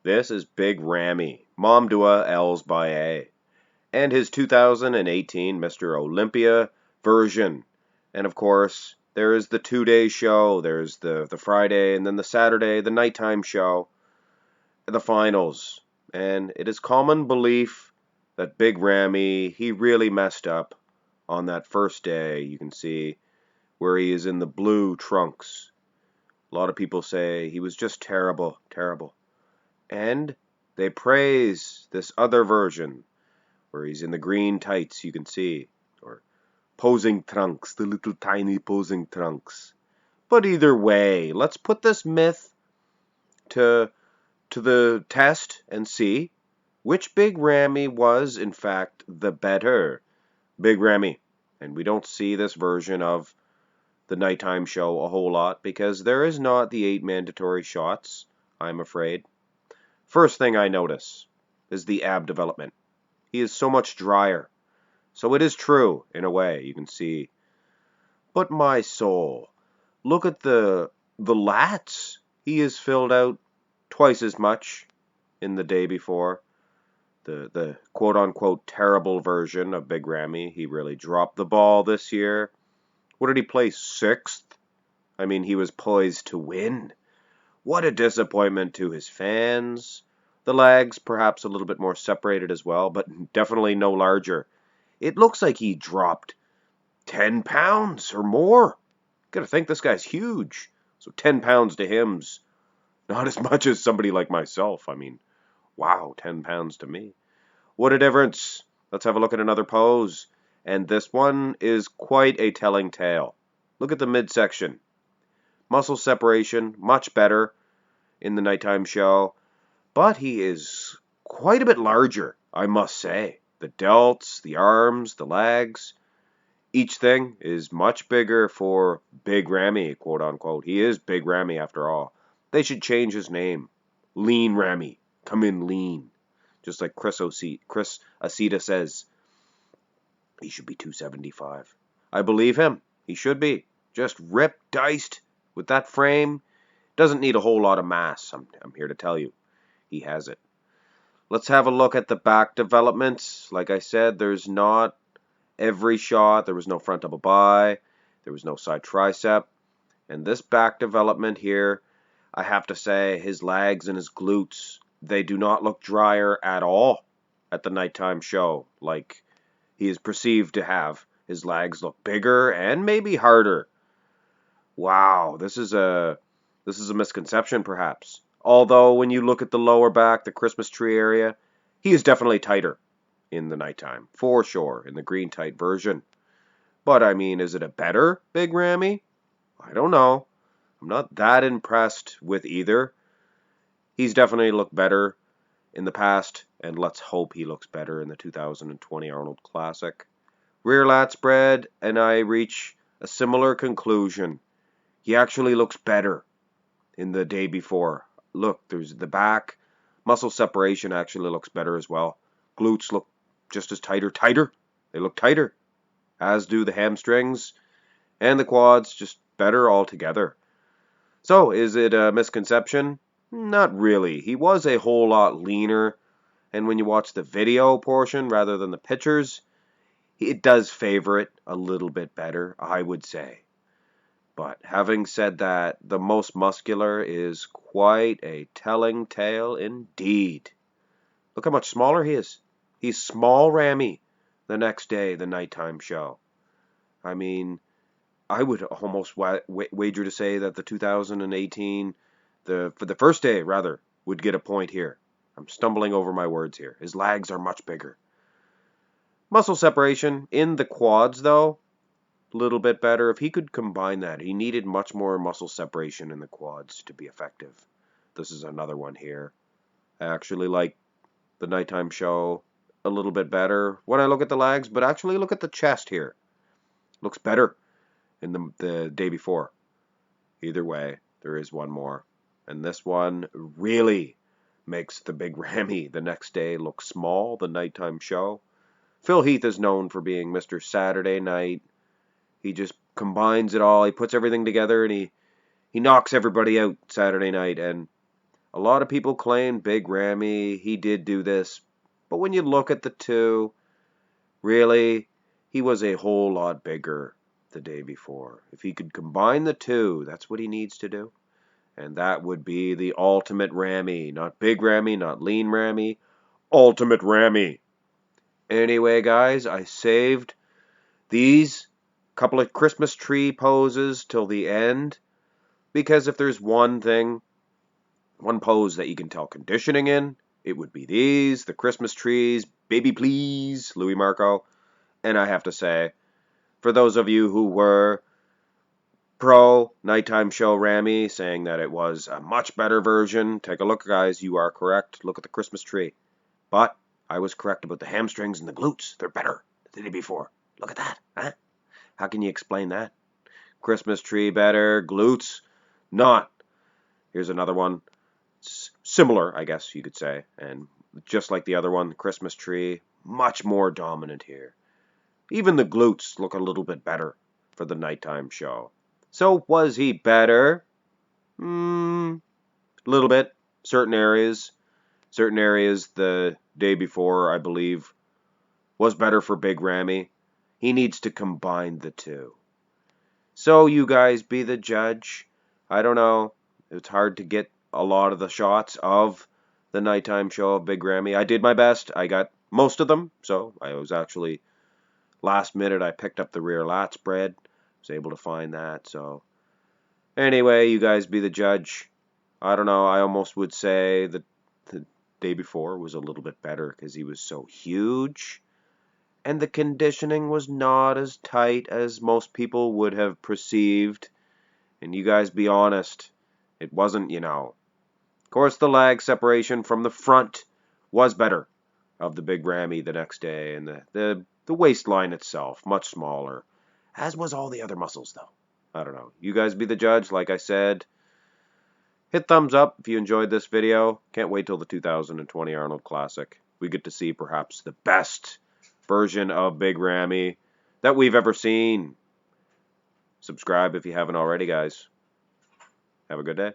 This is Big Ramy, Mamdouh Elssbiay, and his 2018 Mr.Olympia version. And of course, there is the 2-day show. There's the Friday and then the Saturday, the nighttime show, the finals. And it is common belief that Big Ramy, he really messed up on that first day. You can see where he is in the blue trunks. A lot of people say he was just terrible, terrible. And they praise this other version where he's in the green tights, you can see, or posing trunks, the little tiny posing trunks. But either way, let's put this myth to the test and see which Big Ramy was, in fact, the better Big Ramy. And we don't see this version of the nighttime show a whole lot because there is not the 8 mandatory shots, I'm afraid. First thing I notice is the ab development. He is so much drier. So it is true, in a way, you can see. But my soul, look at the lats. He is filled out twice as much in the day before. The quote-unquote terrible version of Big Ramy. He really dropped the ball this year. What did he place? 6th? I mean, he was poised to win. What a disappointment to his fans. The legs perhaps a little bit more separated as well, but definitely no larger. It looks like he dropped 10 pounds or more. Gotta think this guy's huge. So 10 pounds to him's not as much as somebody like myself. I mean, wow, 10 pounds to me. What a difference. Let's have a look at another pose. And this one is quite a telling tale. Look at the midsection. Muscle separation, much better in the nighttime show. But he is quite a bit larger, I must say. The delts, the arms, the legs, each thing is much bigger for Big Ramy, quote unquote. He is Big Ramy after all. They should change his name. Lean Ramy. Come in lean. Just like Chris Aceta says. He should be 275. I believe him. He should be. Just ripped, diced, with that frame. Doesn't need a whole lot of mass, I'm here to tell you. He has it. Let's have a look at the back developments. Like I said, there's not every shot. There was no front double bi. There was no side tricep. And this back development here, I have to say, his legs and his glutes, they do not look drier at all at the nighttime show. Like he is perceived to have. His legs look bigger and maybe harder. Wow, this is a misconception perhaps. Although when you look at the lower back, the Christmas tree area, he is definitely tighter in the nighttime, for sure, in the green tight version. But I mean, is it a better Big Ramy? I don't know. I'm not that impressed with either. He's definitely looked better in the past, and let's hope he looks better in the 2020 Arnold Classic. Rear lat spread, and I reach a similar conclusion. He actually looks better in the day before. Look, there's the back. Muscle separation actually looks better as well. Glutes look just as tighter. They look tighter, as do the hamstrings, and the quads just better altogether. So, is it a misconception? Not really. He was a whole lot leaner, and when you watch the video portion rather than the pictures, it does favor it a little bit better, I would say. But having said that, the most muscular is quite a telling tale indeed. Look how much smaller he is. He's small Ramy the next day, the nighttime show. I mean, I would almost wager to say that the 2018, for the first day rather, would get a point here. I'm stumbling over my words here. His legs are much bigger. Muscle separation in the quads, though, a little bit better. If he could combine that, he needed much more muscle separation in the quads to be effective. This is another one here. I actually like the nighttime show a little bit better when I look at the legs, but actually look at the chest here. Looks better in the day before. Either way, there is one more. And this one really makes the Big Ramy the next day look small, the nighttime show. Phil Heath is known for being Mr. Saturday Night. He just combines it all. He puts everything together and he knocks everybody out Saturday night. And A lot of people claim Big Ramy, he did do this, but when you look at the two, really, he was a whole lot bigger the day before. If he could combine the two, that's what he needs to do. And that would be the ultimate Ramy. Not Big Ramy, not Lean Ramy. Ultimate Ramy. Anyway, guys, I saved these couple of Christmas tree poses till the end. Because if there's one pose that you can tell conditioning in, it would be these, the Christmas trees, baby please, Louis Marco. And I have to say, for those of you who were pro nighttime show Ramy, saying that it was a much better version, take a look, guys. You are correct. Look at the Christmas tree. But I was correct about the hamstrings and the glutes. They're better than the day before. Look at that. Huh? How can you explain that? Christmas tree better, glutes not. Here's another one. Similar, I guess you could say. And just like the other one, Christmas tree, much more dominant here. Even the glutes look a little bit better for the nighttime show. So was he better? A little bit. Certain areas the day before, I believe, was better for Big Ramy. He needs to combine the two. So you guys be the judge. I don't know. It's hard to get a lot of the shots of the nighttime show of Big Ramy. I did my best. I got most of them. So I was actually, last minute, I picked up the rear lat spread. Was able to find that. So anyway, you guys be the judge. I don't know. I almost would say that the day before was a little bit better because he was so huge. And the conditioning was not as tight as most people would have perceived. And you guys be honest. It wasn't, Of course, the lag separation from the front was better of the Big Ramy the next day. And the waistline itself, much smaller. As was all the other muscles, though. I don't know. You guys be the judge, like I said. Hit thumbs up if you enjoyed this video. Can't wait till the 2020 Arnold Classic. We get to see perhaps the best version of Big Ramy that we've ever seen. Subscribe if you haven't already, guys. Have a good day.